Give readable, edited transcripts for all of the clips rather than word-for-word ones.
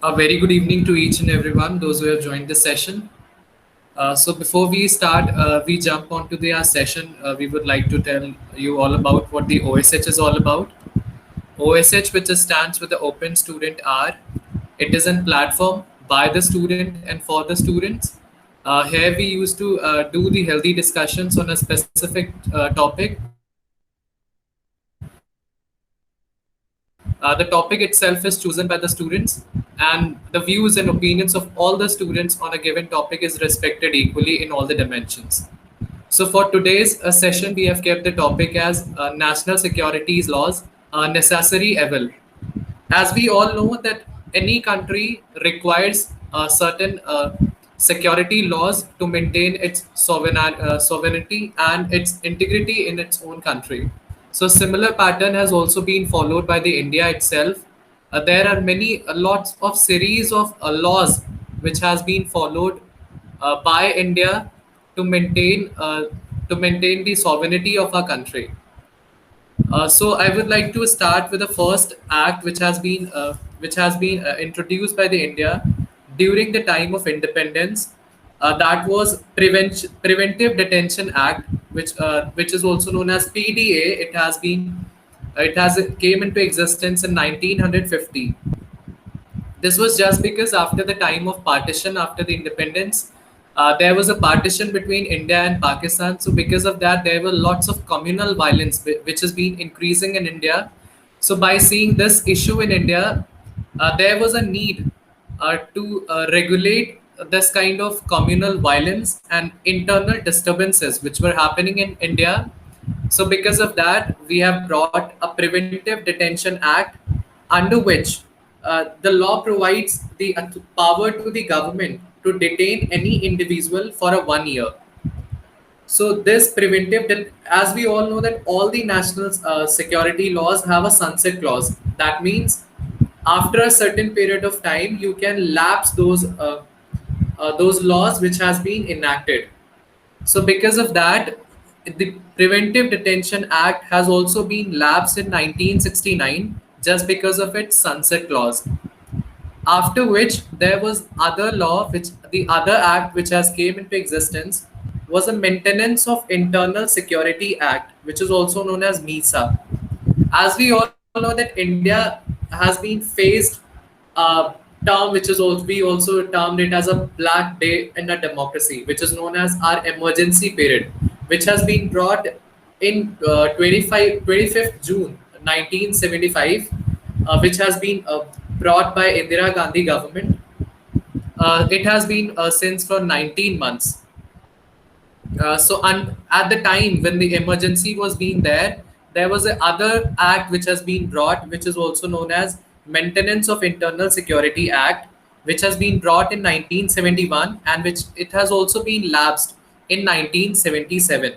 A very good evening to each and everyone, those who have joined this session. So before we start, we jump onto the session. We would like to tell you all about what the OSH is all about. OSH, which stands for the Open Student R. It is a platform by the student and for the students. Here we used to do the healthy discussions on a specific topic. The topic itself is chosen by the students, and the views and opinions of all the students on a given topic is respected equally in all the dimensions. So for today's session, we have kept the topic as national securities laws, necessary evil. As we all know that any country requires certain security laws to maintain its sovereignty and its integrity in its own country. So similar pattern has also been followed by the India itself. There are many lots of series of laws which has been followed by India to maintain the sovereignty of our country. So I would like to start with the first act which has been introduced by the India during the time of independence. That was Preventive Detention Act, which is also known as PDA. It has came into existence in 1950. This was just because after the time of partition, after the independence, there was a partition between India and Pakistan. So because of that, there were lots of communal violence, which has been increasing in India. So by seeing this issue in India, there was a need to regulate this kind of communal violence and internal disturbances which were happening in India. So because of that, we have brought a Preventive Detention Act, under which the law provides the power to the government to detain any individual for a 1 year. So this as we all know that all the national security laws have a sunset clause. That means after a certain period of time, you can lapse those laws which has been enacted. So because of that, the Preventive Detention Act has also been lapsed in 1969 just because of its sunset clause. After which there was other law, which the other act which has came into existence was a Maintenance of Internal Security Act, which is also known as MISA. As we all know that India has been faced a term which is also we also termed it as a black day in a democracy, which is known as our emergency period, which has been brought in 25th June 1975, which has been brought by Indira Gandhi government. It has been since for 19 months. At the time when the emergency was being there was a other act which has been brought, which is also known as Maintenance of Internal Security Act, which has been brought in 1971, and which it has also been lapsed in 1977.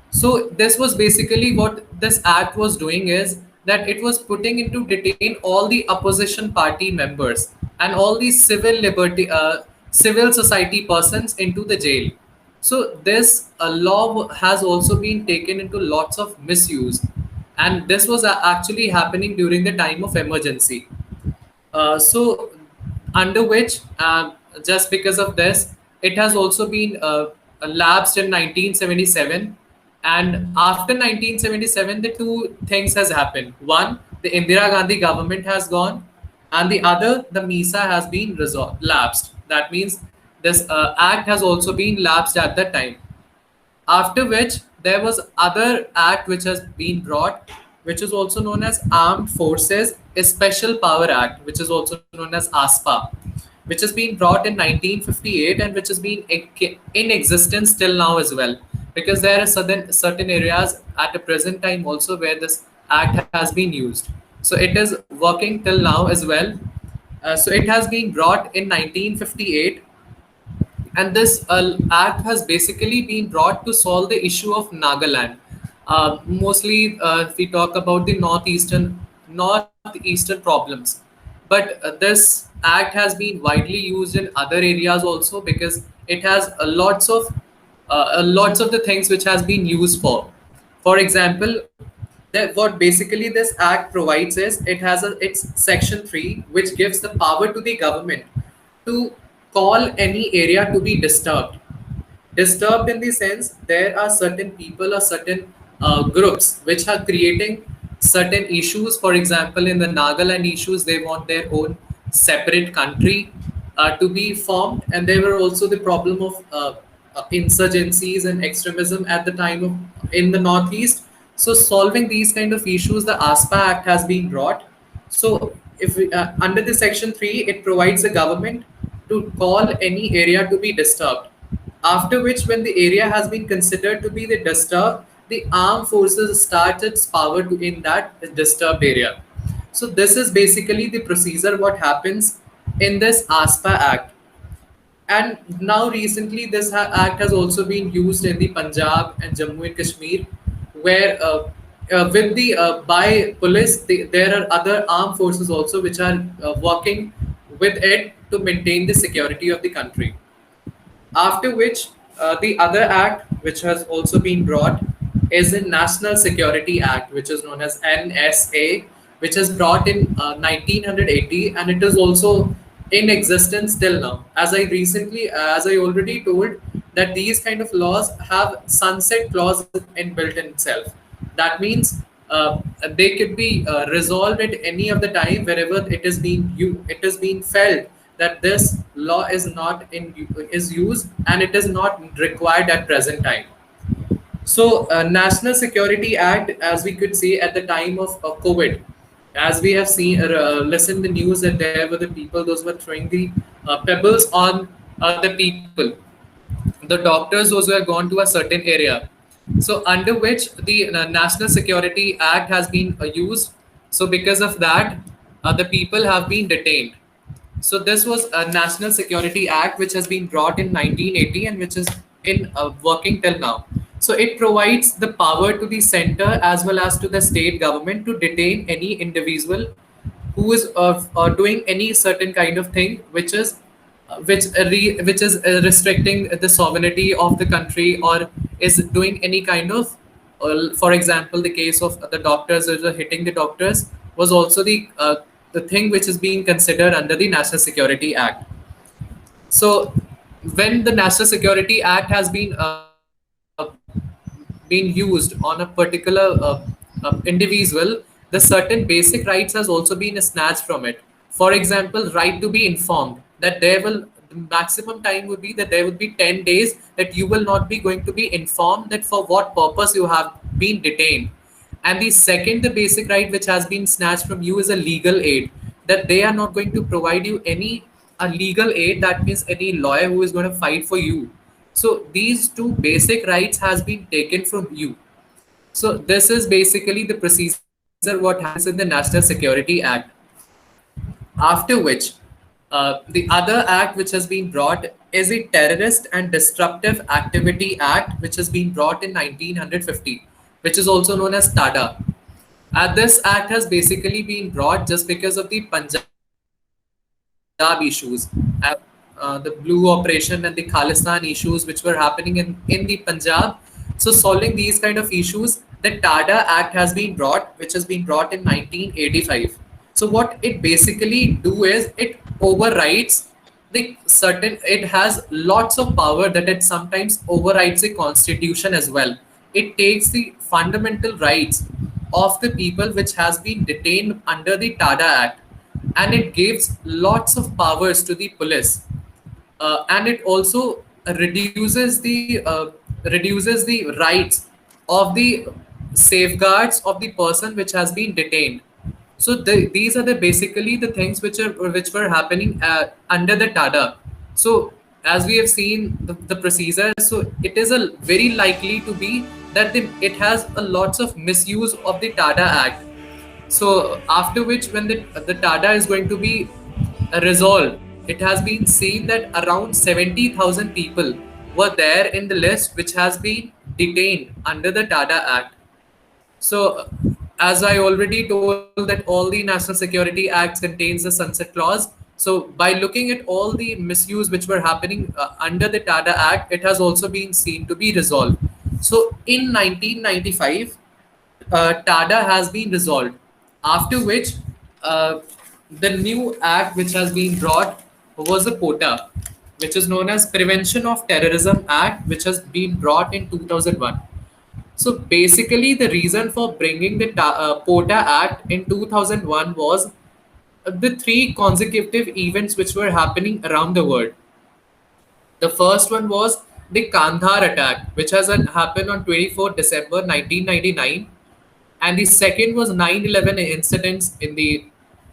So this was basically what this act was doing, is that it was putting into detain all the opposition party members and all the civil society persons into the jail. So this law has also been taken into lots of misuse, and this was actually happening during the time of emergency. So under which, just because of this, it has also been lapsed in 1977. And after 1977, the two things has happened. One, the Indira Gandhi government has gone, and the other, the MISA has been lapsed. That means this act has also been lapsed at that time. After which there was other act which has been brought, which is also known as Armed Forces Special Power Act, which is also known as ASPA, which has been brought in 1958, and which has been in existence till now as well, because there are certain areas at the present time also where this act has been used. So it is working till now as well. So it has been brought in 1958, and this act has basically been brought to solve the issue of Nagaland. Mostly, if we talk about the northeastern problems, but this act has been widely used in other areas also, because it has lots of the things which has been used for. For example, That what basically this act provides is it has its section 3, which gives the power to the government to call any area to be disturbed. Disturbed in the sense there are certain people or certain groups which are creating certain issues. For example, in the Nagaland issues, they want their own separate country to be formed, and there were also the problem of insurgencies and extremism at the time of in the northeast. So solving these kind of issues, the ASPA Act has been brought. So if we, under the section 3, it provides the government to call any area to be disturbed, after which, when the area has been considered to be the disturbed, the armed forces start its power to in that disturbed area. So this is basically the procedure what happens in this ASPA Act. And now recently, this act has also been used in the Punjab and Jammu and Kashmir, where with the by police, there are other armed forces also which are working with it to maintain the security of the country. After which, the other act which has also been brought is the National Security Act, which is known as NSA, which is brought in 1980, and it is also in existence till now. As I already told, that these kind of laws have sunset clause inbuilt in itself. That means they could be resolved at any of the time wherever it is being felt that this law is not in is used and it is not required at present time. So National Security Act, as we could see at the time of COVID, as we have seen listened the news that there were the people those were throwing the pebbles on the people, the doctors those who have gone to a certain area. So under which the National Security Act has been used. So because of that, the people have been detained. So this was a National Security Act which has been brought in 1980 and which is in working till now. So it provides the power to the center as well as to the state government to detain any individual who is doing any certain kind of thing which is restricting the sovereignty of the country, or is doing any kind of for example, the case of the doctors which are hitting the doctors was also the thing which is being considered under the National Security Act. So when the National Security Act has been used on a particular individual, the certain basic rights has also been snatched from it. For example, right to be informed, that there will the maximum time would be that there would be 10 days that you will not be going to be informed that for what purpose you have been detained. And the second, the basic right which has been snatched from you is a legal aid, that they are not going to provide you any a legal aid, that means any lawyer who is going to fight for you. So these two basic rights has been taken from you. So this is basically the procedure what happens in the National Security Act. After which, the other act which has been brought is the Terrorist and Disruptive Activity Act, which has been brought in 1950, which is also known as TADA. This act has basically been brought just because of the Punjab issues, the blue operation and the Khalistan issues which were happening in the Punjab. So solving these kind of issues, the TADA Act has been brought, which has been brought in 1985. So what it basically do is it overrides the certain. It has lots of power that it sometimes overrides the constitution as well. It takes the fundamental rights of the people which has been detained under the TADA Act, and it gives lots of powers to the police, and it also reduces the rights of the safeguards of the person which has been detained. So these are the basically the things which were happening under the TADA. So as we have seen the procedure, so it is a very likely to be that it has a lots of misuse of the TADA Act. So after which, when the TADA is going to be resolved, it has been seen that around 70,000 people were there in the list which has been detained under the TADA Act. So, as I already told that all the National Security Acts contains a sunset clause. So, by looking at all the misuse which were happening under the TADA Act, it has also been seen to be resolved. So, in 1995, TADA has been resolved. After which, uh, the new act which has been brought was the POTA, which is known as Prevention of Terrorism Act, which has been brought in 2001. So basically, the reason for bringing the POTA Act in 2001 was the three consecutive events which were happening around the world. The first one was the Kandahar attack, which has happened on 24th December 1999, and the second was 9/11 incidents in the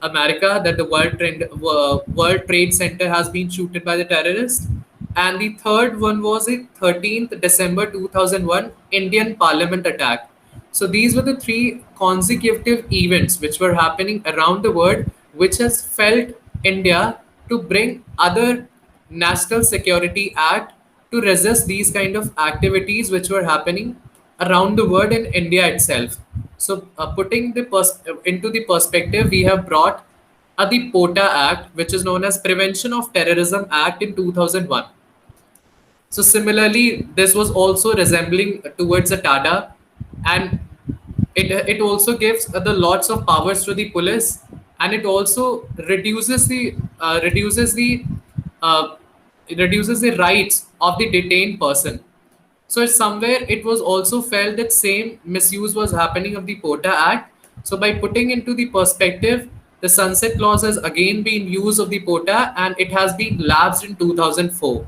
America, that the World Trade Center has been shooted by the terrorists, and the third one was the 13th December 2001 Indian Parliament attack. So these were the three consecutive events which were happening around the world, which has felt India to bring other National Security Act to resist these kind of activities which were happening around the world in India itself. So, putting into the perspective, we have brought the POTA Act, which is known as Prevention of Terrorism Act in 2001. So similarly, this was also resembling towards a TADA, and it also gives the lots of powers to the police, and it also uh, reduces the rights of the detained person. So somewhere it was also felt that same misuse was happening of the POTA Act. So by putting into the perspective, the sunset clause has again been used of the POTA, and it has been lapsed in 2004.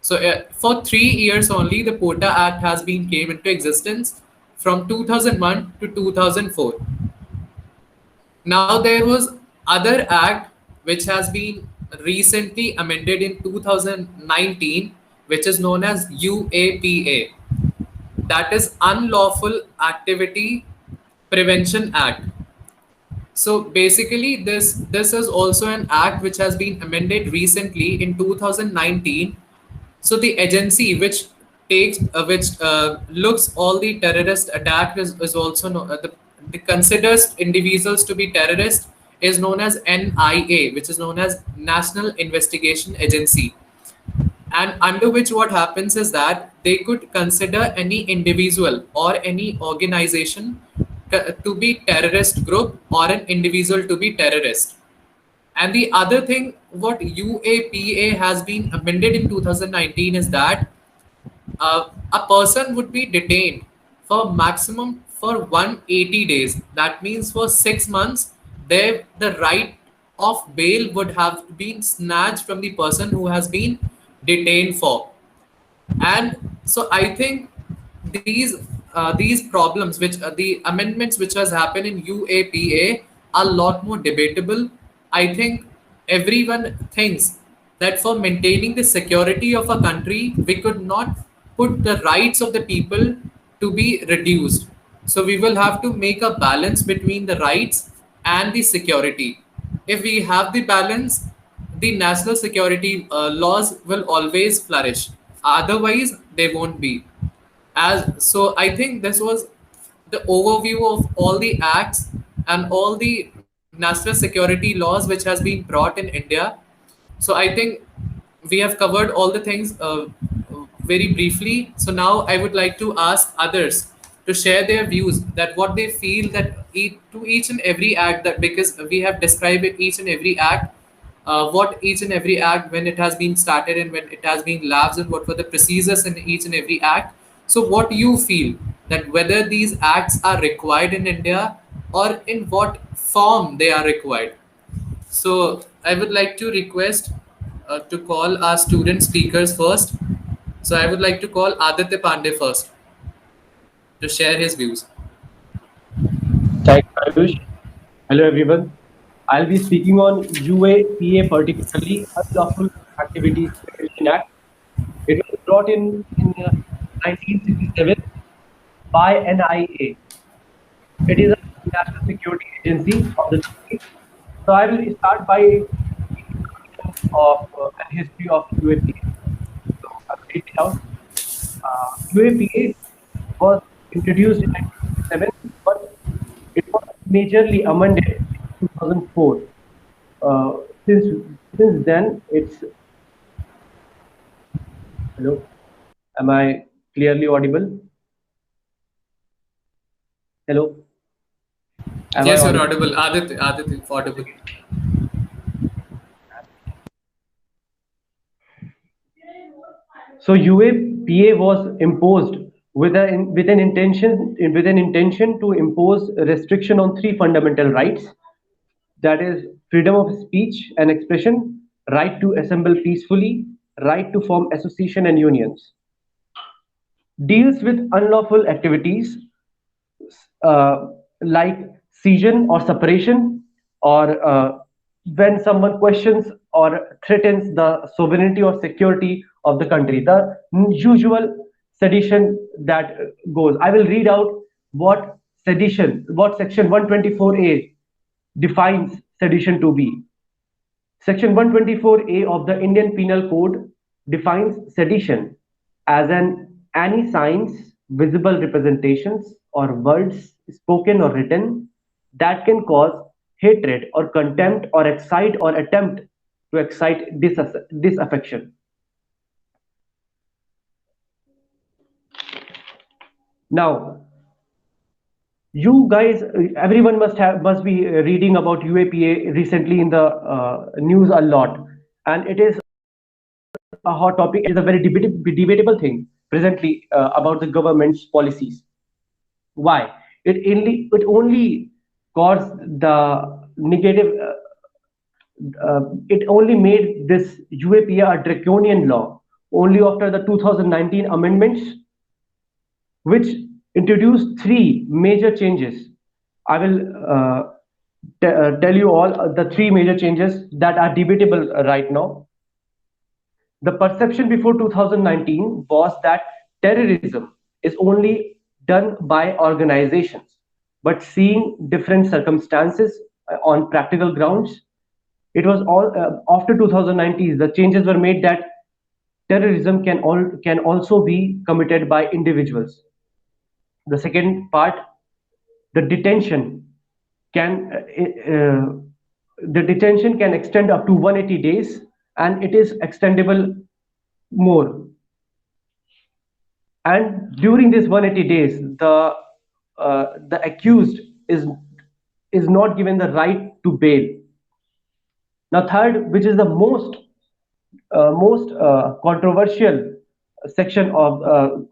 So for 3 years only, the POTA Act has been came into existence from 2001 to 2004. Now there was other act which has been recently amended in 2019, which is known as UAPA, that is Unlawful Activity Prevention Act. So basically, this is also an act which has been amended recently in 2019. So the agency which looks all the terrorist attack is also the considers individuals to be terrorist is known as NIA, which is known as National Investigation Agency, and under which what happens is that they could consider any individual or any organization to be terrorist group or an individual to be terrorist. And the other thing, what UAPA has been amended in 2019 is that a person would be detained for maximum for 180 days. That means for 6 months, the right of bail would have been snatched from the person who has been detained for. And so I think these problems which the amendments which has happened in UAPA are a lot more debatable. I think everyone thinks that for maintaining the security of a country, we could not put the rights of the people to be reduced. So we will have to make a balance between the rights and the security. If we have the balance, the national security laws will always flourish. Otherwise, they won't be. As so, I think this was the overview of all the acts and all the national security laws which has been brought in India. So I think we have covered all the things very briefly. So now I would like to ask others to share their views, that what they feel that to each and every act, that because we have described it, each and every act, what each and every act, when it has been started and when it has been lapsed, and what were the procedures in each and every act. So what you feel, that whether these acts are required in India, or in what form they are required. So I would like to request to call our student speakers first. So I would like to call Aditya Pandey first to share his views. Thanks, Ayush. Hello, everyone. I'll be speaking on UAPA, particularly Unlawful Activities Prevention Act. It was brought in 1967 by NIA. It is a national security agency of the country. So I will start by introduction of and history of UAPA. So I'll read it out. UAPA was introduced in 1967, but it was majorly amended in 2004. Uh, since since then, it's hello. Am I clearly audible? Hello, am I Yes, you're audible? audible. Adit, audible. So UAPA was imposed with an intention to impose a restriction on three fundamental rights, that is freedom of speech and expression, right to assemble peacefully, right to form association and unions. Deals with unlawful activities uh, like scission or separation, or when someone questions or threatens the sovereignty or security of the country, the usual sedition that goes. I will read out what section 124A defines sedition to be. Section 124A of the Indian Penal Code defines sedition as any signs, visible representations, or words spoken or written that can cause hatred or contempt or excite or attempt to excite disaffection. Now, you guys, everyone must be reading about UAPA recently in the news a lot, and it is a hot topic. It is a very debatable thing presently about the government's policies. Why? It only caused the negative. It only made this UAPA a draconian law only after the 2019 amendments, which introduced three major changes. I will tell you all the three major changes that are debatable right now. The perception before 2019 was that terrorism is only done by organizations, but seeing different circumstances on practical grounds, it was all after 2019 the changes were made that terrorism can also be committed by individuals. The second part, the detention can the detention can extend up to 180 days, and it is extendable more. And during this 180 days, the accused is not given the right to bail. Now, third, which is the most controversial section of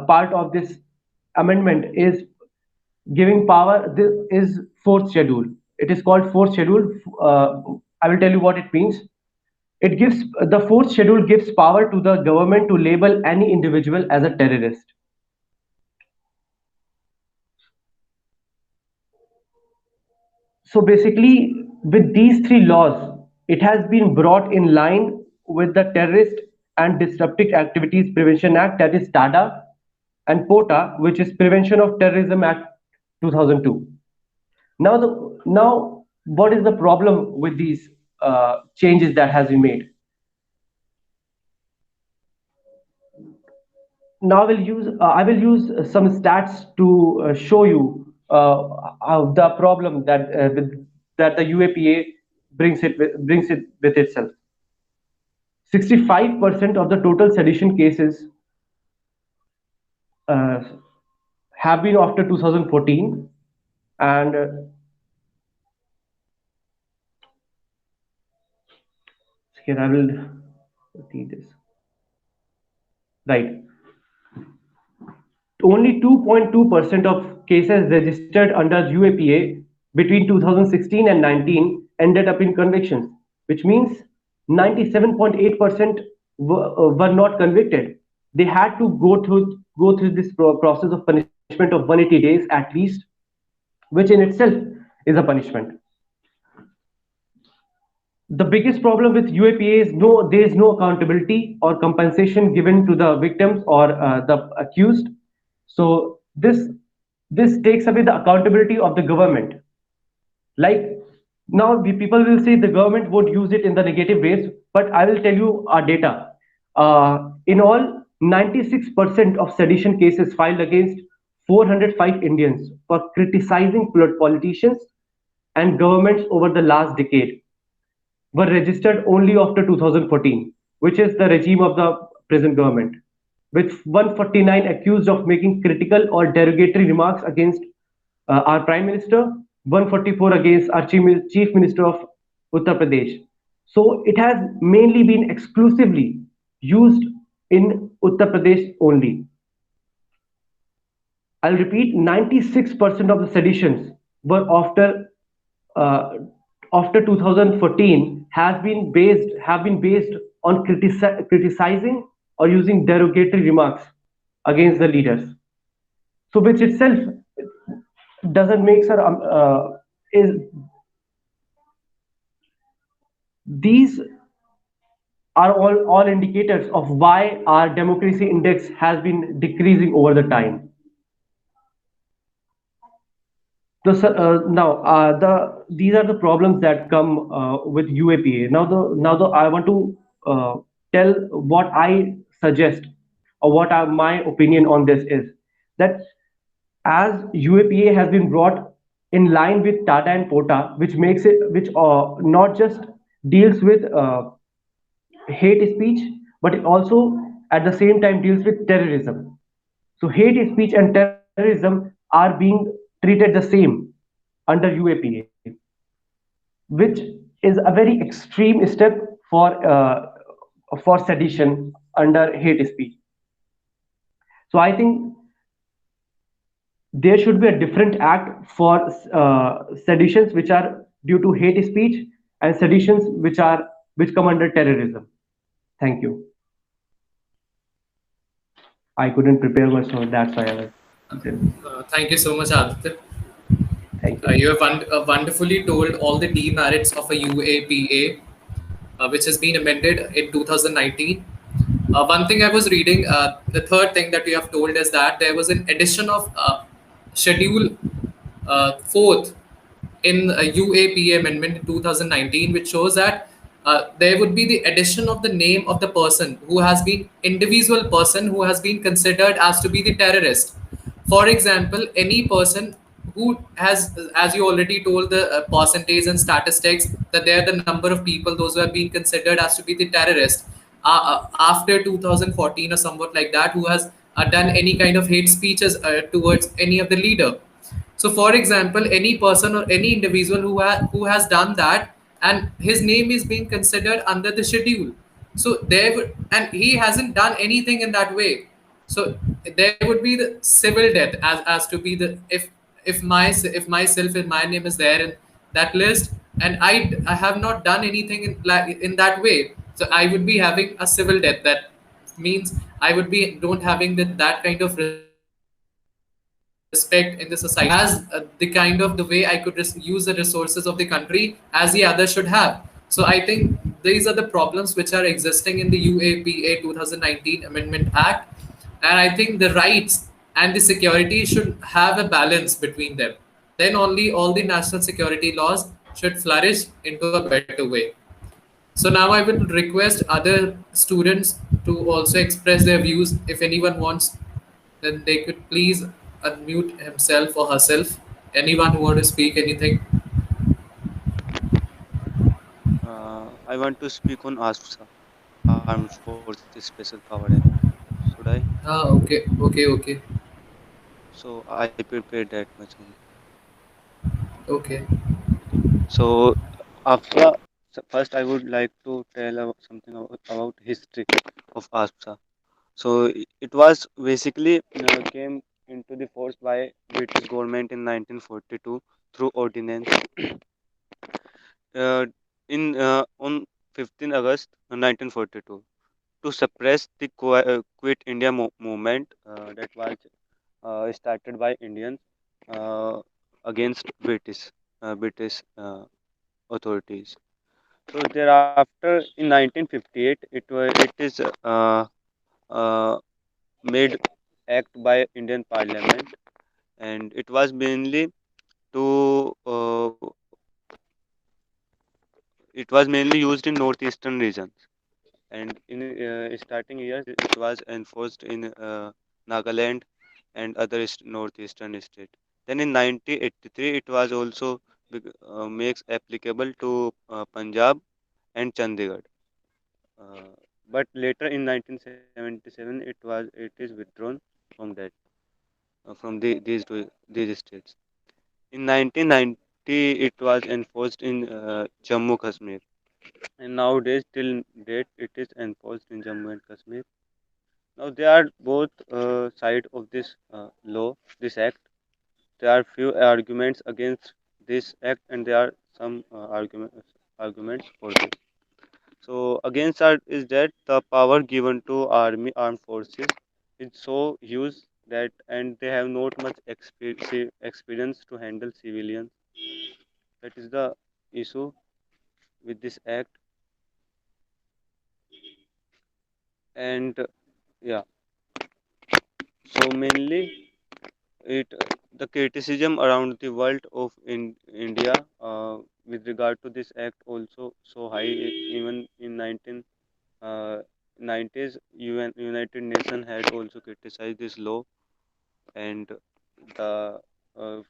part of this amendment, is giving power. This is fourth schedule. It is called fourth schedule. I will tell you what it means. It gives the fourth schedule gives power to the government to label any individual as a terrorist. So basically, with these three laws, it has been brought in line with the Terrorist and Disruptive Activities Prevention Act, that is TADA, and POTA, which is Prevention of Terrorism Act 2002. Now, what is the problem with these changes that has been made? Now I will use some stats to show you the problem that the UAPA brings it with itself. 65% of the total sedition cases uh, have been after 2014, and here I will read this. Right. Only 2.2% of cases registered under UAPA between 2016 and 19 ended up in convictions, which means 97.8% were not convicted. They had to go through this process of punishment of 180 days at least, which in itself is a punishment. The biggest problem with UAPA is there is no accountability or compensation given to the victims or the accused. So this takes away the accountability of the government. Like, now people will say the government would use it in the negative ways, but I will tell you our data. In all, 96% of sedition cases filed against 405 Indians for criticizing politicians and governments over the last decade were registered only after 2014, which is the regime of the present government, with 149 accused of making critical or derogatory remarks against our Prime Minister, 144 against our Chief Minister of Uttar Pradesh. So it has mainly been exclusively used in Uttar Pradesh only. I'll repeat, 96% of the seditions were uh, after 2014 have been based on criticizing or using derogatory remarks against the leaders. So which itself doesn't make her is these are all indicators of why our democracy index has been decreasing over the time. These are the problems that come with UAPA. I want to tell what I suggest or my opinion on this is that as UAPA has been brought in line with Tata and Pota, which not just deals with hate speech, but it also at the same time deals with terrorism. So hate speech and terrorism are being treated the same under UAPA, which is a very extreme step for sedition under hate speech. So I think there should be a different act for seditions which are due to hate speech and seditions which come under terrorism. Thank you. I couldn't prepare much, so that's why I was. Thank you so much, Aditya. Thank you. You have wonderfully told all the demerits of a UAPA, which has been amended in 2019. One thing I was reading, the third thing that you have told is that there was an addition of Schedule fourth in a UAPA Amendment in 2019, which shows that there would be the addition of the name of the person who has been individual person who has been considered as to be the terrorist. For example, any person who has, as you already told, the percentage and statistics that they are the number of people those who have been considered as to be the terrorist after 2014 or somewhat like that, who has done any kind of hate speeches towards any of the leader. So, for example, any person or any individual who has done that, and his name is being considered under the schedule. So and he hasn't done anything in that way. So there would be the civil death as to be the if myself and my name is there in that list, and I have not done anything in that way. So I would be having a civil death. That means I would be don't having that kind of respect in the society as the kind of the way I could use the resources of the country as the others should have. So I think these are the problems which are existing in the UAPA 2019 Amendment Act, and I think the rights and the security should have a balance between them. Then only all the national security laws should flourish into a better way. So now I will request other students to also express their views. If anyone wants, then they could please unmute himself or herself. Anyone who want to speak anything? I want to speak on ASPSA, Armed Forces Special Power Act. Should I? Okay, okay, okay, So I prepared that much only. okay. So after first, I would like to tell something about history of ASPSA. So it was basically came into the force by British government in 1942 through ordinance uh, in on 15 August 1942 to suppress the Quit India movement that was started by Indians uh, against British authorities. So thereafter, in 1958, it is uh, made act by Indian Parliament, and it was mainly to it was mainly used in northeastern regions. And in starting years, it was enforced in Nagaland and other northeastern state. Then in 1983, it was also makes applicable to Punjab and Chandigarh. Uh, but later in 1977, it is withdrawn from that from these states. In 1990, it was enforced in Jammu Kashmir, and nowadays till date it is enforced in Jammu and Kashmir. Now there are both side of this law, this act. There are few arguments against this act, and there are some arguments for this. So against that is that the power given to armed forces is so huge that, and they have not much experience to handle civilians. That is the issue with this act. And yeah, so mainly it the criticism around the world of in India with regard to this act also so high. Even in 1990s, United Nations had also criticized this law, and the uh,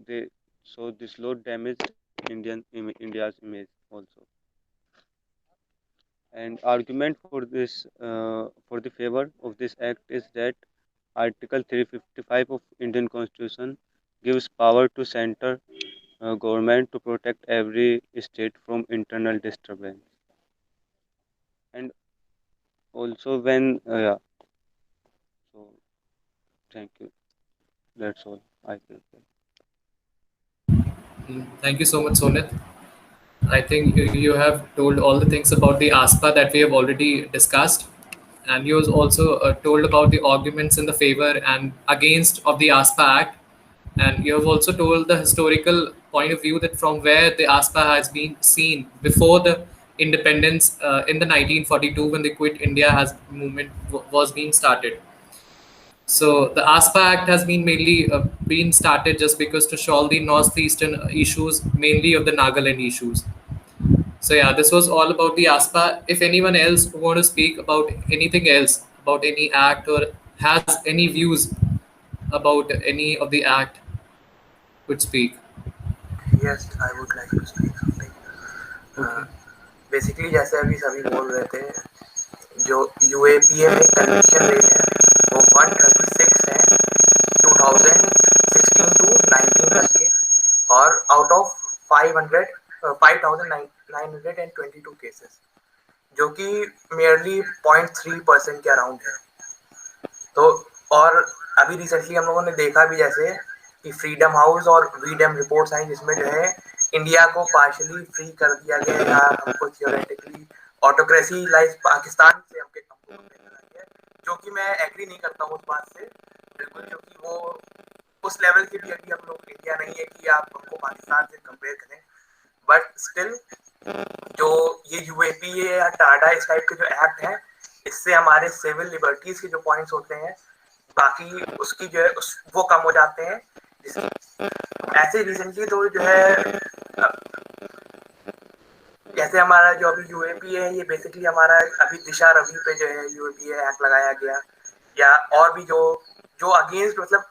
they so this law damaged India's image also. And argument for this for the favor of this act is that Article 355 of Indian Constitution gives power to center government to protect every state from internal disturbance. And also when yeah, so thank you. That's all I can say. Thank you so much, Sonit. I think you have told all the things about the ASPA that we have already discussed, and you also told about the arguments in the favor and against of the ASPA Act, and you have also told the historical point of view that from where the ASPA has been seen before the independence in the 1942 when the Quit India has movement was being started. So the ASPA Act has been mainly been started just because to solve the northeastern issues, mainly of the Nagaland issues. So yeah, this was all about the ASPA. If anyone else want to speak about anything else, about any act or has any views about any of the act, could speak. Yes, I would like to speak something. Okay. Basically जैसे अभी सभी बोल रहे थे, जो UAPA में conviction rate है वो 136 है 2016 टू 19 करके, और आउट ऑफ 5,922 केसेस, जो कि मेयरली 0.3% के अराउंड है। तो और अभी रिसेंटली हम लोगों ने देखा भी जैसे कि फ्रीडम हाउस और वीडम रिपोर्ट्स आई जिसमें जो है इंडिया को पार्शली फ्री कर दिया गया या हमको थियोरेटिकली ऑटोक्रेसी लाइक पाकिस्तान से हमको कंपेयर करा गया, जो कि मैं एग्री नहीं करता हूँ उस बात से बिल्कुल, क्योंकि वो उस लेवल के भी अभी हम लोग इंडिया नहीं है कि आप हमको पाकिस्तान से कंपेयर करें। बट स्टिल जो ये यूएपीए या टाडा इस टाइप के जो एक्ट हैं, इससे हमारे सिविल लिबर्टीज के जो पॉइंट्स होते हैं बाकी उसकी जो है वो कम हो जाते हैं। ऐसे रिसेंटली तो जो है जैसे हमारा जो अभी यूएपीए है, ये बेसिकली हमारा अभी दिशा रवि पे जो है यूएपीए एक्ट लगाया गया, या और भी जो जो अगेंस्ट, मतलब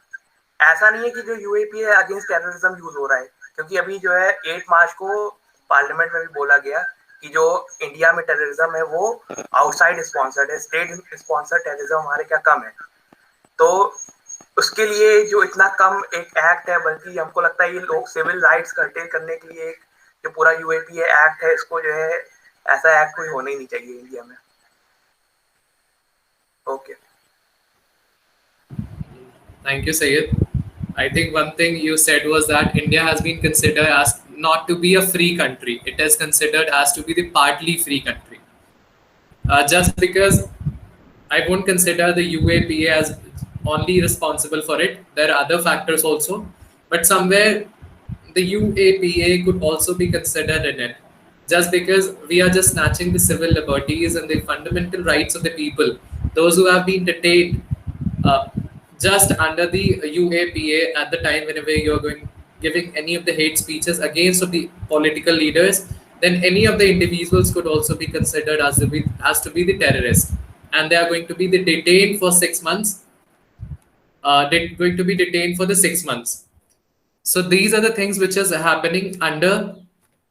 ऐसा नहीं है कि जो यूएपीए अगेंस्ट टेररिज्म यूज हो रहा है, क्योंकि अभी जो है 8 मार्च को पार्लियामेंट में भी बोला गया कि जो इंडिया में टेररिज्म है वो आउटसाइड स्पॉन्सर्ड है, स्टेट स्पॉन्सर्ड टेररिज्म हमारे क्या कम है। तो उसके लिए जो इतना कम एक एक्ट है, बल्कि हमको लगता है ये लोग सिविल राइट्स कर्टेल करने के लिए एक जो पूरा यूएपीए एक्ट है, इसको जो है ऐसा एक्ट कोई होना ही नहीं चाहिए इंडिया में। Okay, Thank you, Sayed. I think one thing you said was that India has been considered as not to be a free country. It is considered as to be the partly free country. Just because I won't consider the UAPA as only responsible for it. There are other factors also, but somewhere the UAPA could also be considered in it. Just because we are just snatching the civil liberties and the fundamental rights of the people, those who have been detained uh, just under the UAPA at the time whenever you're going giving any of the hate speeches against of the political leaders, then any of the individuals could also be considered as to be the terrorist, and they are going to be the detained for 6 months. They're going to be detained for the 6 months. So these are the things which is happening under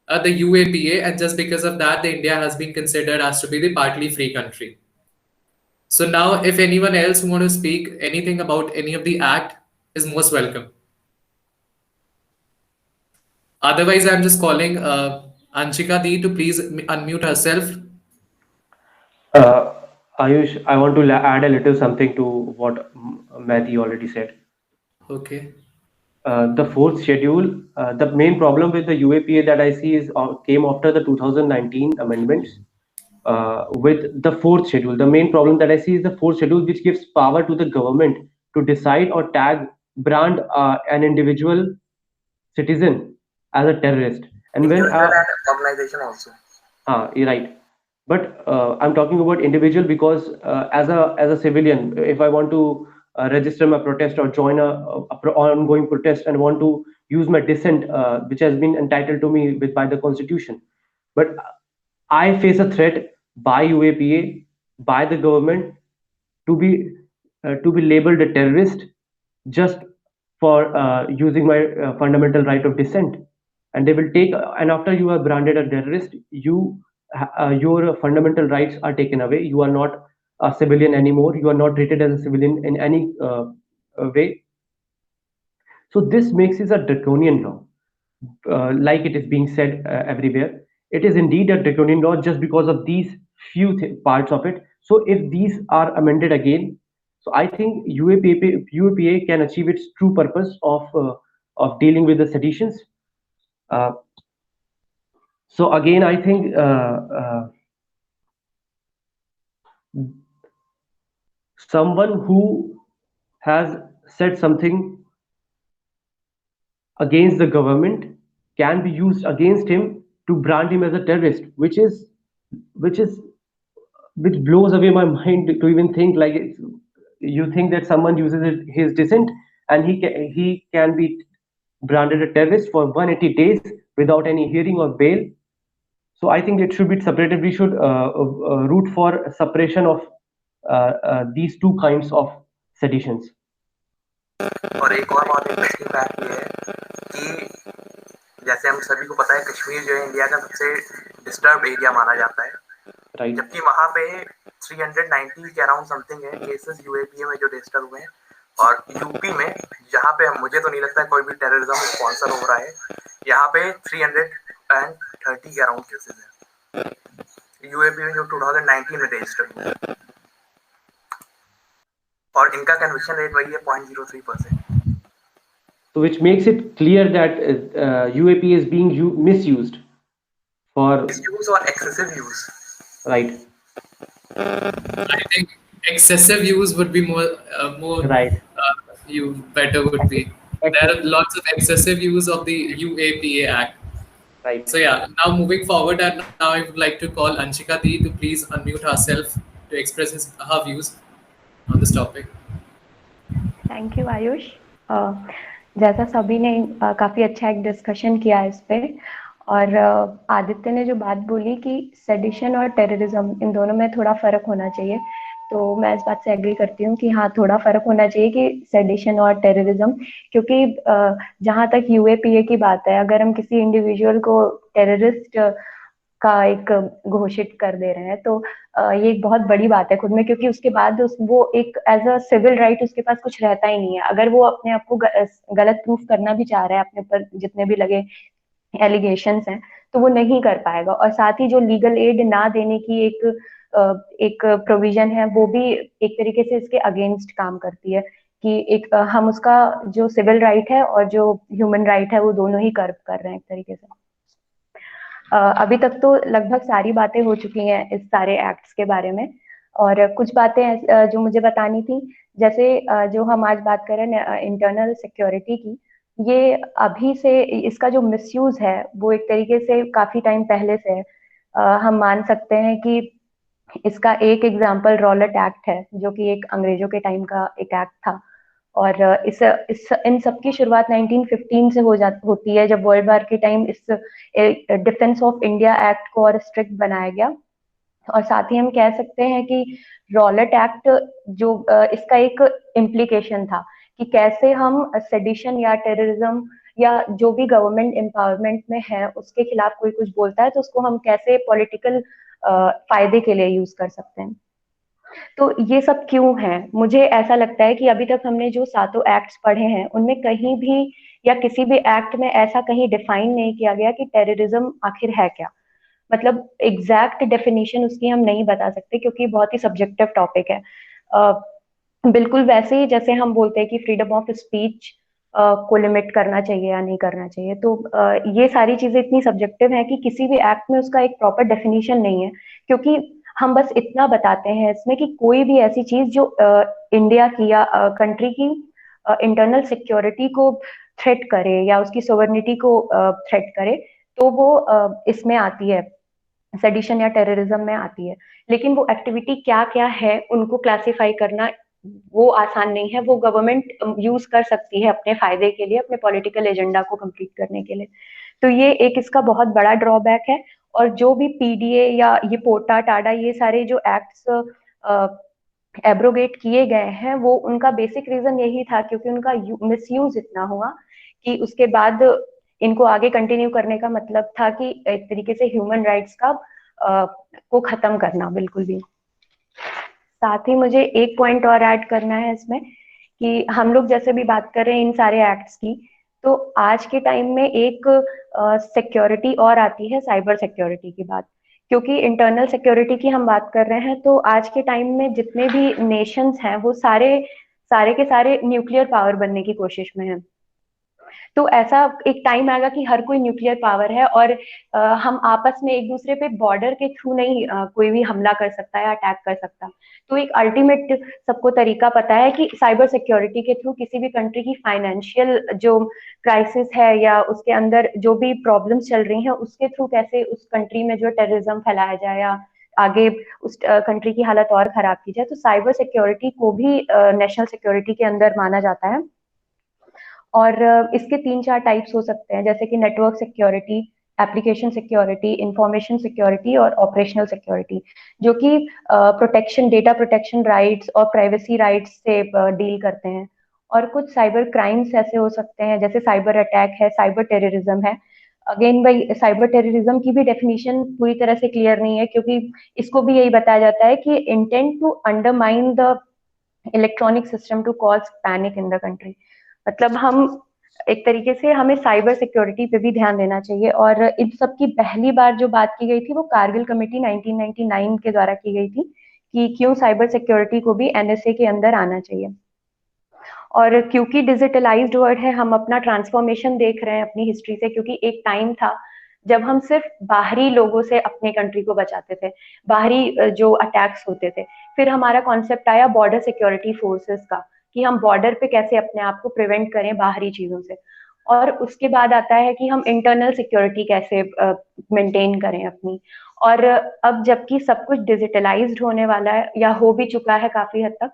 the UAPA, and just because of that, the India has been considered as to be the partly free country. So now, if anyone else want to speak anything about any of the act, is most welcome. Otherwise, I'm just calling Anshika Di to please unmute herself. Uh, Ayush, I want to add a little something to what Matthew already said. Okay. The fourth schedule, the main problem with the UAPA that I see is came after the 2019 amendments. With the fourth schedule, the main problem that I see is the fourth schedule, which gives power to the government to decide or tag, brand an individual citizen as a terrorist. And when Individual and organization also. you're right. But I'm talking about individual because as a civilian, if I want to register my protest or join ongoing protest and want to use my dissent, which has been entitled to me by the constitution, but I face a threat by UAPA, by the government, to be labeled a terrorist just for using my fundamental right of dissent. And they will take, and after you are branded a terrorist, your fundamental rights are taken away. You are not a civilian anymore. You are not treated as a civilian in any way. So this makes it a draconian law, like it is being said everywhere. It is indeed a draconian law just because of these few parts of it. So if these are amended again, so I think UAPA can achieve its true purpose of dealing with the seditions. Uh, so again, I think someone who has said something against the government can be used against him to brand him as a terrorist, which is which blows away my mind to even think like you think that someone uses his dissent and he can be branded a terrorist for 180 days without any hearing or bail. So I think it should be separated. We should root for separation of these two kinds of seditions. और एक और बहुत interesting fact ये है कि जैसे हम सभी को पता है कश्मीर जो है इंडिया का सबसे डिस्टर्ब एरिया माना जाता है, Right. जबकि वहां पे 390 के अराउंड समथिंग है केसेस यूएपीए में जो रजिस्टर हुए हैं, और यूपी में जहाँ पे मुझे तो नहीं लगता है कोई भी टेररिज्म स्पॉन्सर हो रहा है, यहाँ पे 330 के अराउंड केसेस हैं यूएपी में जो 2019 में रजिस्टर हुए हैं, और इनका कन्विक्शन रेट वही है 0.03%. So which makes it clear that UAP is being misused for Misuse or excessive use. right. I think excessive use would be more Right. you better would be. There are Excessive. lots of excessive use of the UAPA Act. Right. So yeah, now moving forward, and now I would like to call Anshika Di to please unmute herself to express her views on this topic. Thank you Ayush. जैसा सभी ने काफ़ी अच्छा एक discussion किया इस पे, और आदित्य ने जो बात बोली कि सेडिशन और टेररिज्म इन दोनों में थोड़ा फ़र्क होना चाहिए, तो मैं इस बात से एग्री करती हूँ कि हाँ, थोड़ा फ़र्क होना चाहिए कि सेडिशन और टेररिज्म, क्योंकि जहाँ तक यूएपीए की बात है, अगर हम किसी इंडिविजुअल को टेररिस्ट का एक घोषित कर दे रहे हैं, तो ये एक बहुत बड़ी बात है खुद में, क्योंकि उसके बाद वो एक एज अ सिविल राइट उसके पास कुछ रहता ही नहीं है. अगर वो अपने आप को गलत प्रूफ करना भी चाह रहा है, अपने ऊपर जितने भी लगे एलिगेशंस हैं, तो वो नहीं कर पाएगा. और साथ ही जो लीगल एड ना देने की एक प्रोविजन है, वो भी एक तरीके से इसके अगेंस्ट काम करती है कि एक हम उसका जो सिविल राइट है और जो ह्यूमन राइट है, वो दोनों ही कर रहे हैं एक तरीके से. अभी तक तो लगभग सारी बातें हो चुकी हैं इस सारे एक्ट्स के बारे में, और कुछ बातें जो मुझे बतानी थी, जैसे जो हम आज बात कर रहे हैं इंटरनल सिक्योरिटी की, ये अभी से इसका जो मिसयूज है वो एक तरीके से काफी टाइम पहले से है. हम मान सकते हैं कि इसका एक एग्जाम्पल रॉलेट एक्ट है, जो कि एक अंग्रेजों के टाइम का एक एक्ट था, और इस इन सब की शुरुआत 1915 से होती है, जब वर्ल्ड वार के टाइम इस डिफेंस ऑफ इंडिया एक्ट को और स्ट्रिक्ट बनाया गया. और साथ ही हम कह सकते हैं कि रॉलेट एक्ट जो इसका एक इम्प्लीकेशन था कि कैसे हम सेडिशन या टेररिज्म या जो भी गवर्नमेंट एम्पावरमेंट में है उसके खिलाफ कोई कुछ बोलता है, तो उसको हम कैसे पॉलिटिकल फायदे के लिए यूज कर सकते हैं. तो ये सब क्यों है? मुझे ऐसा लगता है कि अभी तक हमने जो सातों एक्ट्स पढ़े हैं, उनमें कहीं भी या किसी भी एक्ट में ऐसा कहीं डिफाइन नहीं किया गया कि टेररिज्म आखिर है क्या। मतलब एग्जैक्ट डेफिनेशन उसकी हम नहीं बता सकते क्योंकि बहुत ही सब्जेक्टिव टॉपिक है। बिल्कुल वैसे ही जैसे हम बोलते हैं कि फ्रीडम ऑफ स्पीच को लिमिट करना चाहिए या नहीं करना चाहिए, तो ये सारी चीजें इतनी सब्जेक्टिव हैं कि किसी भी एक्ट में उसका एक प्रॉपर डेफिनेशन नहीं है। क्योंकि हम बस इतना बताते हैं इसमें कि कोई भी ऐसी चीज जो इंडिया की या कंट्री की इंटरनल सिक्योरिटी को थ्रेट करे या उसकी सोवर्निटी को थ्रेट करे, तो वो इसमें आती है, सेडिशन या टेररिज्म में आती है। लेकिन वो एक्टिविटी क्या क्या है उनको क्लासिफाई करना वो आसान नहीं है। वो गवर्नमेंट यूज कर सकती है अपने फायदे के लिए, अपने पॉलिटिकल एजेंडा को कंप्लीट करने के लिए। तो ये एक इसका बहुत बड़ा ड्रॉबैक है। और जो भी पीडीए या ये पोटा टाडा ये सारे जो एक्ट्स एब्रोगेट किए गए हैं, वो उनका बेसिक रीजन यही था क्योंकि उनका मिसयूज इतना हुआ कि उसके बाद इनको आगे कंटिन्यू करने का मतलब था कि एक तरीके से ह्यूमन राइट्स का को खत्म करना बिल्कुल भी। साथ ही मुझे एक पॉइंट और ऐड करना है इसमें कि हम लोग जैसे भी बात कर रहे हैं इन सारे एक्ट्स की, तो आज के टाइम में एक सिक्योरिटी और आती है, साइबर सिक्योरिटी की बात। क्योंकि इंटरनल सिक्योरिटी की हम बात कर रहे हैं तो आज के टाइम में जितने भी नेशंस हैं वो सारे सारे के सारे न्यूक्लियर पावर बनने की कोशिश में हैं। तो ऐसा एक टाइम आएगा कि हर कोई न्यूक्लियर पावर है और हम आपस में एक दूसरे पे बॉर्डर के थ्रू नहीं कोई भी हमला कर सकता या अटैक कर सकता। तो एक अल्टीमेट सबको तरीका पता है कि साइबर सिक्योरिटी के थ्रू किसी भी कंट्री की फाइनेंशियल जो क्राइसिस है या उसके अंदर जो भी प्रॉब्लम्स चल रही हैं उसके थ्रू कैसे उस कंट्री में जो टेररिज्म फैलाया जाए या आगे उस कंट्री की हालत और खराब की जाए। तो साइबर सिक्योरिटी को भी नेशनल सिक्योरिटी के अंदर माना जाता है। और इसके 3-4 टाइप्स हो सकते हैं, जैसे कि network security, application security, information security और ऑपरेशनल सिक्योरिटी, जो कि प्रोटेक्शन, डेटा प्रोटेक्शन राइट्स और प्राइवेसी राइट्स से डील करते हैं। और कुछ साइबर क्राइम्स ऐसे हो सकते हैं जैसे साइबर अटैक है, साइबर टेररिज्म है। अगेन भाई साइबर टेररिज्म की भी डेफिनेशन पूरी तरह से क्लियर नहीं है क्योंकि इसको भी यही बताया जाता है कि intent to undermine the electronic system to cause panic in the country. मतलब हम एक तरीके से हमें साइबर सिक्योरिटी पे भी ध्यान देना चाहिए। और इन सब की पहली बार जो बात की गई थी वो कारगिल कमेटी 1999 के द्वारा की गई थी कि क्यों साइबर सिक्योरिटी को भी एनएसए के अंदर आना चाहिए। और क्योंकि डिजिटलाइज्ड वर्ल्ड है, हम अपना ट्रांसफॉर्मेशन देख रहे हैं अपनी हिस्ट्री से, क्योंकि एक टाइम था जब हम सिर्फ बाहरी लोगों से अपने कंट्री को बचाते थे, बाहरी जो अटैक्स होते थे। फिर हमारा कॉन्सेप्ट आया बॉर्डर सिक्योरिटी फोर्सेस का कि हम बॉर्डर पे कैसे अपने आप को प्रिवेंट करें बाहरी चीजों से। और उसके बाद आता है कि हम इंटरनल सिक्योरिटी कैसे मेंटेन करें अपनी। और अब जबकि सब कुछ डिजिटलाइज्ड होने वाला है या हो भी चुका है काफी हद तक,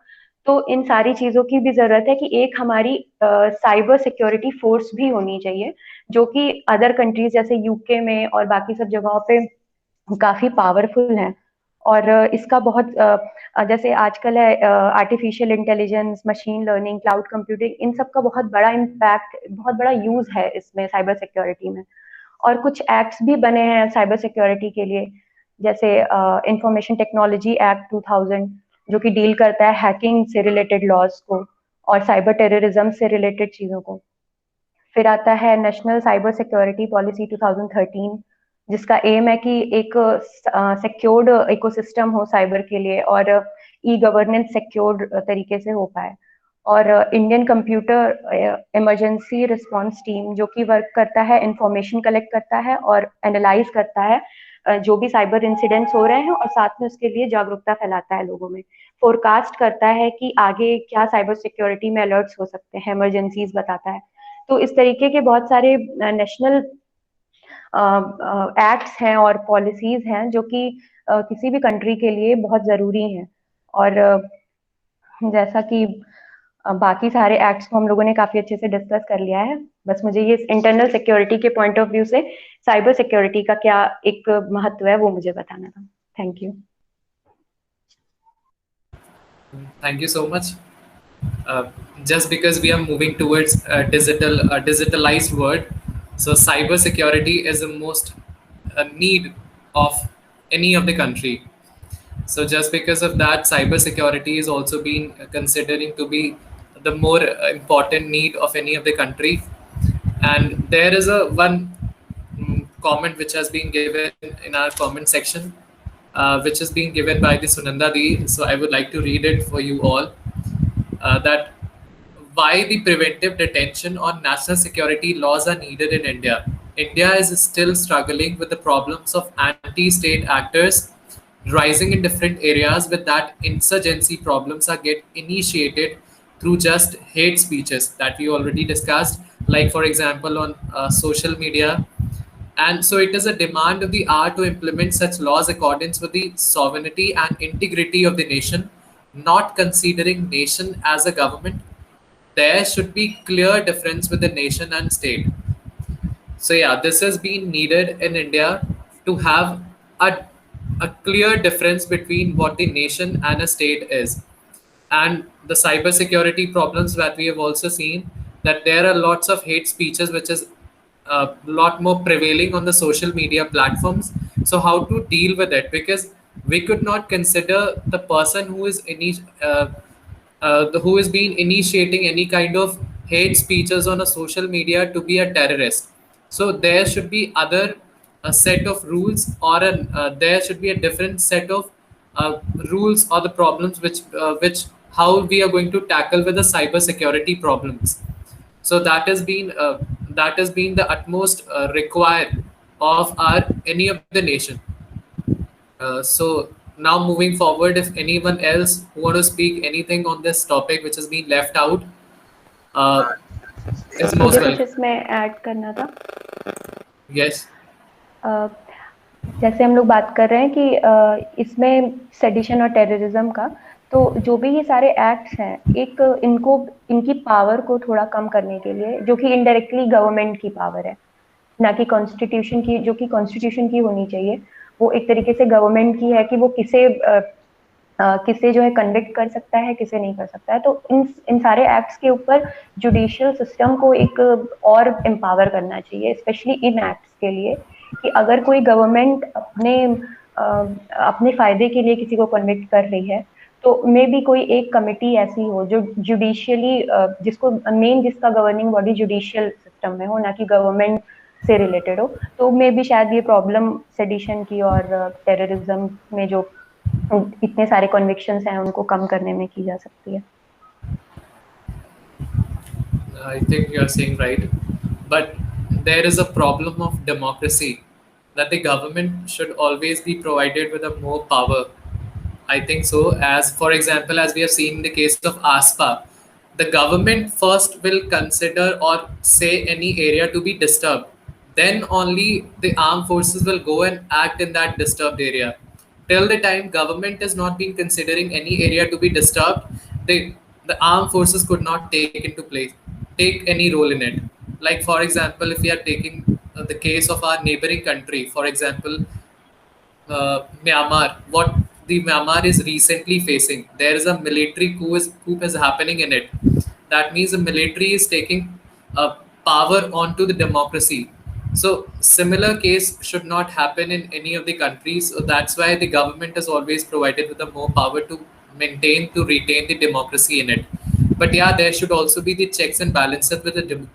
तो इन सारी चीजों की भी जरूरत है कि एक हमारी साइबर सिक्योरिटी फोर्स भी होनी चाहिए जो कि अदर कंट्रीज जैसे यूके में और बाकी सब जगहों पे काफी पावरफुल है। और इसका बहुत जैसे आजकल है artificial intelligence, machine learning, cloud computing, इन सब का बहुत बड़ा इम्पैक्ट, बहुत बड़ा यूज है इसमें साइबर सिक्योरिटी में। और कुछ एक्ट्स भी बने हैं साइबर सिक्योरिटी के लिए, जैसे इंफॉर्मेशन टेक्नोलॉजी एक्ट 2000 जो कि डील करता है हैकिंग से रिलेटेड लॉज को और साइबर टेररिज्म से रिलेटेड चीजों को। फिर आता है नेशनल साइबर सिक्योरिटी पॉलिसी 2013 जिसका एम है कि एक सिक्योर्ड इकोसिस्टम हो साइबर के लिए और ई गवर्नेंस सिक्योर्ड तरीके से हो पाए। और Indian computer emergency response team जो कि वर्क करता है, इंफॉर्मेशन कलेक्ट करता है और एनालाइज करता है जो भी साइबर इंसिडेंट्स हो रहे हैं और साथ में उसके लिए जागरूकता फैलाता है लोगों में, फोरकास्ट करता है कि आगे क्या साइबर सिक्योरिटी में अलर्ट्स हो सकते हैं, इमरजेंसीज बताता है। तो इस तरीके के बहुत सारे नेशनल एक्ट्स हैं और पॉलिसीज हैं जो कि किसी भी कंट्री के लिए बहुत जरूरी हैं। और जैसा कि बाकी सारे एक्ट्स को हम लोगों ने काफी अच्छे से डिस्कस कर लिया है, बस मुझे ये इंटरनल सिक्योरिटी के पॉइंट ऑफ व्यू से साइबर सिक्योरिटी का क्या एक महत्व है वो मुझे बताना था। Thank you. Thank you so much. Uh, just because we are moving towards a digitalized world, so cyber security is the most need of any of the country. So just because of that, cyber security is also being considering to be the more important need of any of the country. And there is a one comment which has been given in our comment section, which is being given by the Sunanda Di. So I would like to read it for you all. That why the preventive detention or national security laws are needed in India. India is still struggling with the problems of anti-state actors rising in different areas with that insurgency problems are get initiated through just hate speeches that we already discussed, like for example on social media. And so it is a demand of the hour to implement such laws accordance with the sovereignty and integrity of the nation, not considering nation as a government. There should be clear difference with the nation and state. So yeah, this has been needed in India to have a, a clear difference between what the nation and a state is. And the cybersecurity problems that we have also seen, that there are lots of hate speeches which is a lot more prevailing on the social media platforms. So how to deal with it? Because we could not consider the person who is who is being initiating any kind of hate speeches on a social media to be a terrorist. So there should be other a set of rules, or there should be a different set of uh, rules or the problems which how we are going to tackle with the cyber security problems. So that has been the utmost required of our any of the nation. So now moving forward, if anyone else who want to speak anything on this topic which has been left out, uh, is most मुझे कुछ welcome. इसमें add करना था। Yes. अ, जैसे हम लोग बात कर रहे हैं कि इसमें सेडिशन और टेररिज्म का, तो जो भी ये सारे एक्ट्स हैं, एक इनको इनकी पावर को थोड़ा कम करने के लिए, जो कि इनडायरेक्टली गवर्नमेंट की पावर है, ना कि कॉन्स्टिट्यूशन की, जो कि कॉन्स्टिट्यूशन की होनी चाहिए, वो एक तरीके से गवर्नमेंट की है कि वो किसे जो है कन्विक्ट कर सकता है, किसे नहीं कर सकता है। तो इन सारे एक्ट्स के ऊपर जुडिशियल सिस्टम को एक और एम्पावर करना चाहिए, स्पेशली इन एक्ट्स के लिए, कि अगर कोई गवर्नमेंट अपने फायदे के लिए किसी को कन्विक्ट कर रही है, तो मे भी कोई एक कमिटी ऐसी हो जो जुडिशियली जिसको मेन जिसका गवर्निंग बॉडी जुडिशियल सिस्टम में हो, ना कि गवर्नमेंट से रिलेटेड हो, तो मे भी शायद ये प्रॉब्लम सेडिशन की और टेररिज्म में जो इतने सारे कन्विक्शंस हैं उनको कम करने में की जा सकती है। I think you are saying right, but there is a problem of democracy, that the government should always be provided with a more power. I think so. As for example, as we have seen in the case of ASPA, the government first will consider or say any area to be disturbed. Then only the armed forces will go and act in that disturbed area. Till the time government is not been considering any area to be disturbed, the armed forces could not take any role in it. Like for example, if we are taking the case of our neighboring country, for example, Myanmar, what the Myanmar is recently facing. There is a military coup is happening in it. That means the military is taking power onto the democracy. So similar case should not happen in any of the countries. So that's why the government is always provided with the more power to to retain the democracy in it. But yeah, there should also be the checks and balances with the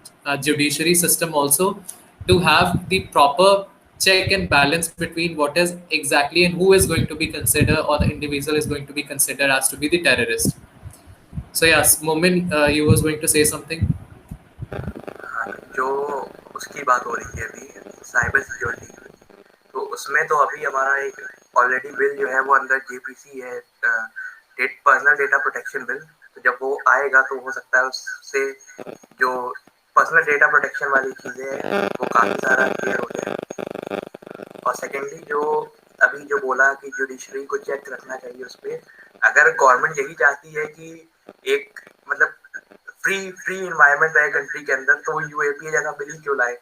judiciary system also, to have the proper check and balance between what is exactly and who is going to be considered, or the individual is going to be considered as to be the terrorist. So yes, Momin, you was going to say something. जो उसकी बात हो रही है अभी cyber security, तो उसमें तो अभी हमारा एक ऑलरेडी बिल जो है वो अंदर जेपीसी है, पर्सनल डेटा प्रोटेक्शन बिल। तो जब वो आएगा तो हो सकता है उससे जो पर्सनल डेटा प्रोटेक्शन वाली चीज़ें हैं वो काफ़ी सारा क्लियर हो जाए। और सेकेंडली जो अभी जो बोला कि जुडिशरी को चेक रखना चाहिए उस पर, अगर गवर्नमेंट यही चाहती है कि एक मतलब फ्री इन्वायरमेंट रहे कंट्री के अंदर, तो वो यूएपीए जगह बिल ही क्यों लाए?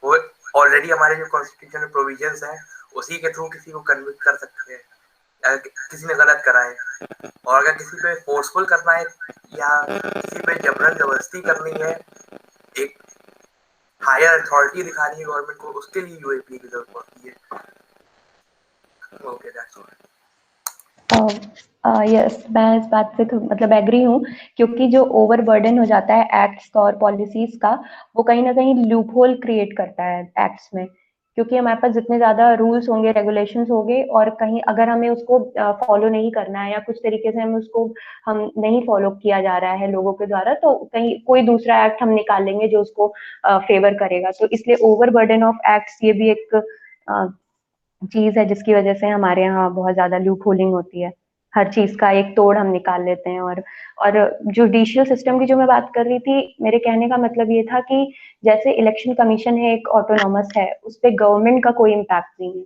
वो ऑलरेडी हमारे जो कॉन्स्टिट्यूशन में प्रोविजंस हैं उसी के थ्रू किसी को कन्विक्ट कर सकते हैं अगर किसी ने गलत करा है। और अगर किसी पे फोर्सफुल करना है या किसी पे जबरन जबरदस्ती करनी है, एक हायर अथॉरिटी दिखानी है गवर्नमेंट को, उसके लिए यूएपीए की जरूरत पड़ती है। Okay, that's all. यस, मैं इस बात से मतलब एग्री हूँ, क्योंकि जो ओवर बर्डन हो जाता है एक्ट्स का और पॉलिसीज का, वो कहीं ना कहीं लूप होल क्रिएट करता है एक्ट्स में, क्योंकि हमारे पास जितने ज्यादा रूल्स होंगे, रेगुलेशंस होंगे, और कहीं अगर हमें उसको फॉलो नहीं करना है या कुछ तरीके से हमें उसको हम नहीं फॉलो किया जा रहा है लोगों के द्वारा, तो कहीं कोई दूसरा एक्ट हम निकाल लेंगे जो उसको फेवर करेगा। तो इसलिए ओवर बर्डन ऑफ एक्ट्स ये भी एक चीज है जिसकी वजह से हमारे यहाँ बहुत ज्यादा लूप होलिंग होती है। हर चीज का एक तोड़ हम निकाल लेते हैं। और जुडिशियल सिस्टम की जो मैं बात कर रही थी, मेरे कहने का मतलब ये था कि जैसे इलेक्शन कमीशन है, एक ऑटोनॉमस है, उस पर गवर्नमेंट का कोई इम्पैक्ट नहीं है।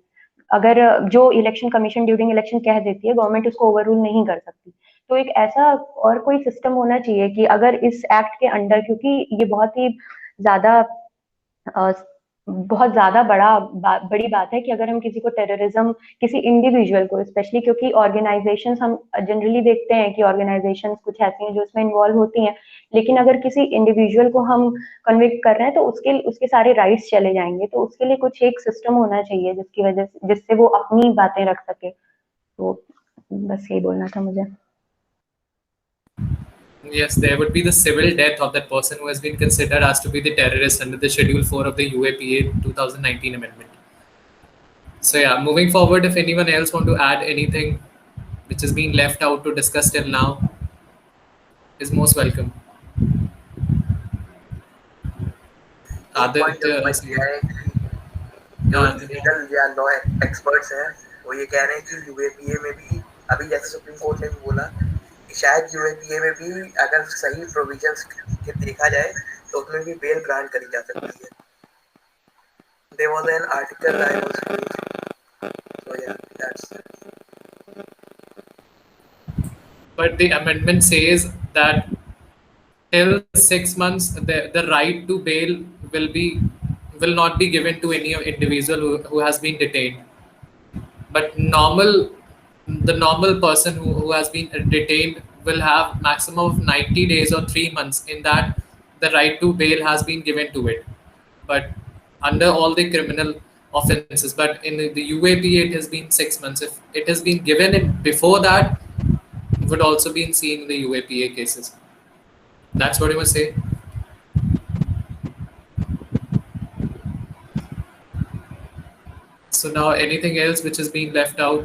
अगर जो इलेक्शन कमीशन ड्यूरिंग इलेक्शन कह देती है, गवर्नमेंट उसको ओवर रूल नहीं कर सकती। तो एक ऐसा और कोई सिस्टम होना चाहिए कि अगर इस एक्ट के अंडर, क्योंकि ये ज्यादा अ, बहुत ज्यादा बड़ी बात है कि अगर हम किसी को टेररिज्म, किसी इंडिविजुअल को स्पेशली, क्योंकि ऑर्गेनाइजेशंस हम जनरली देखते हैं कि ऑर्गेनाइजेशंस कुछ ऐसी हैं जो इसमें इन्वॉल्व होती हैं, लेकिन अगर किसी इंडिविजुअल को हम कन्विक्ट कर रहे हैं तो उसके उसके सारे राइट्स चले जाएंगे। तो उसके लिए कुछ एक सिस्टम होना चाहिए जिसकी वजह से, जिससे वो अपनी बातें रख सके। तो बस यही बोलना था मुझे। Yes, there would be the civil death of that person who has been considered as to be the terrorist under the Schedule 4 of the UAPA 2019 Amendment. So yeah, moving forward, if anyone else want to add anything which has been left out to discuss till now, is most welcome. एक point जो Aditya, point किया है कि जो legal या law experts हैं वो ये कह रहे हैं कि यूएपीए में भी, अभी जैसे सुप्रीम कोर्ट ने भी बोला कि शायद यूएपीए में भी अगर सही प्रोविजंस के देखा जाए तो उसमें भी बेल ग्रांट करी जा सकती है। There was an article I was reading. So yeah, that's but the amendment says that till 6 months, the right to bail will not be given to any individual who has been detained. But the normal person who has been detained will have maximum of 90 days or 3 months in that the right to bail has been given to it. But under all the criminal offenses, but in the UAPA it has been 6 months. If it has been given in before that, would also be seen in the UAPA cases. That's what I must say. So now anything else which has been left out?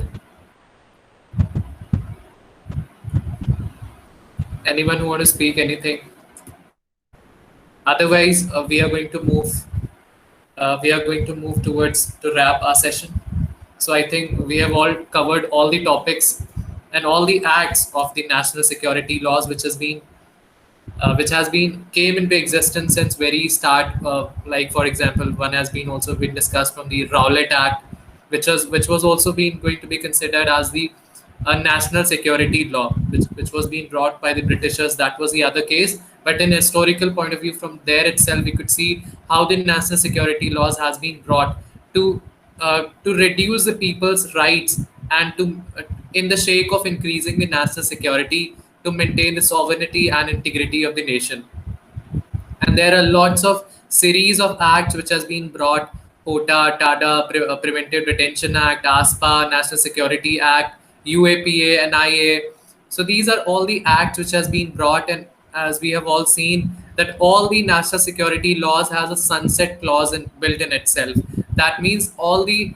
Anyone who want to speak anything? Otherwise, we are going to move towards to wrap our session. So I think we have all covered all the topics and all the acts of the national security laws which has been came into existence since very start. Like for example, one has been also been discussed from the Rowlett Act, which was also being going to be considered as the national security law, which was being brought by the Britishers. That was the other case. But in historical point of view, from there itself, we could see how the national security laws has been brought to reduce the people's rights and to in the sake of increasing the national security to maintain the sovereignty and integrity of the nation. And there are lots of series of acts which has been brought: POTA, TADA, Preventive Detention Act, ASPA, National Security Act, UAPA, NIA. So these are all the acts which has been brought, and as we have all seen that all the national security laws has a sunset clause built in itself. That means all the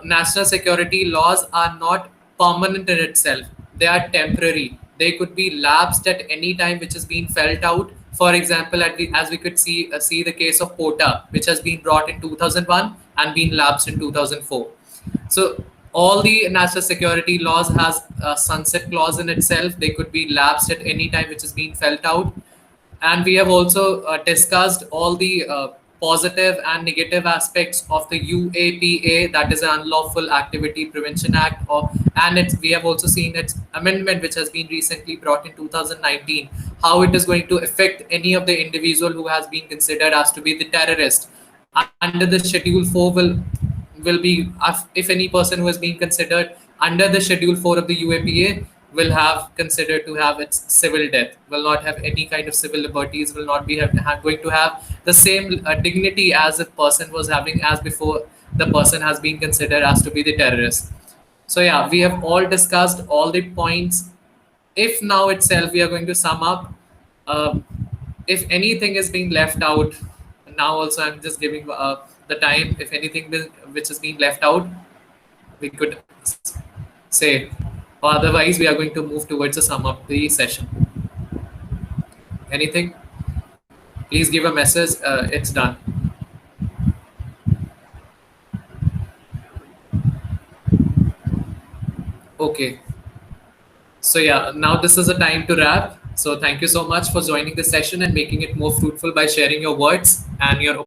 national security laws are not permanent in itself. They are temporary. They could be lapsed at any time, which has been felt out. For example, as we could see the case of POTA, which has been brought in 2001 and been lapsed in 2004. So all the national security laws has a sunset clause in itself. They could be lapsed at any time, which has been felt out. And we have also discussed all the positive and negative aspects of the UAPA, that is an Unlawful Activity Prevention Act, and we have also seen its amendment, which has been recently brought in 2019, how it is going to affect any of the individual who has been considered as to be the terrorist. Under the Schedule 4 will be, if any person who has been considered under the Schedule 4 of the UAPA will have considered to have its civil death, will not have any kind of civil liberties, will not be going to have the same dignity as the person was having as before the person has been considered as to be the terrorist. So yeah, we have all discussed all the points. If now itself we are going to sum up, uh, if anything is being left out, now also I'm just giving the time. If anything which is being left out, we could say, or otherwise we are going to move towards a sum up the session. Anything? Please give a message. It's done. Okay. So yeah, now this is a time to wrap. So thank you so much for joining the session and making it more fruitful by sharing your words and your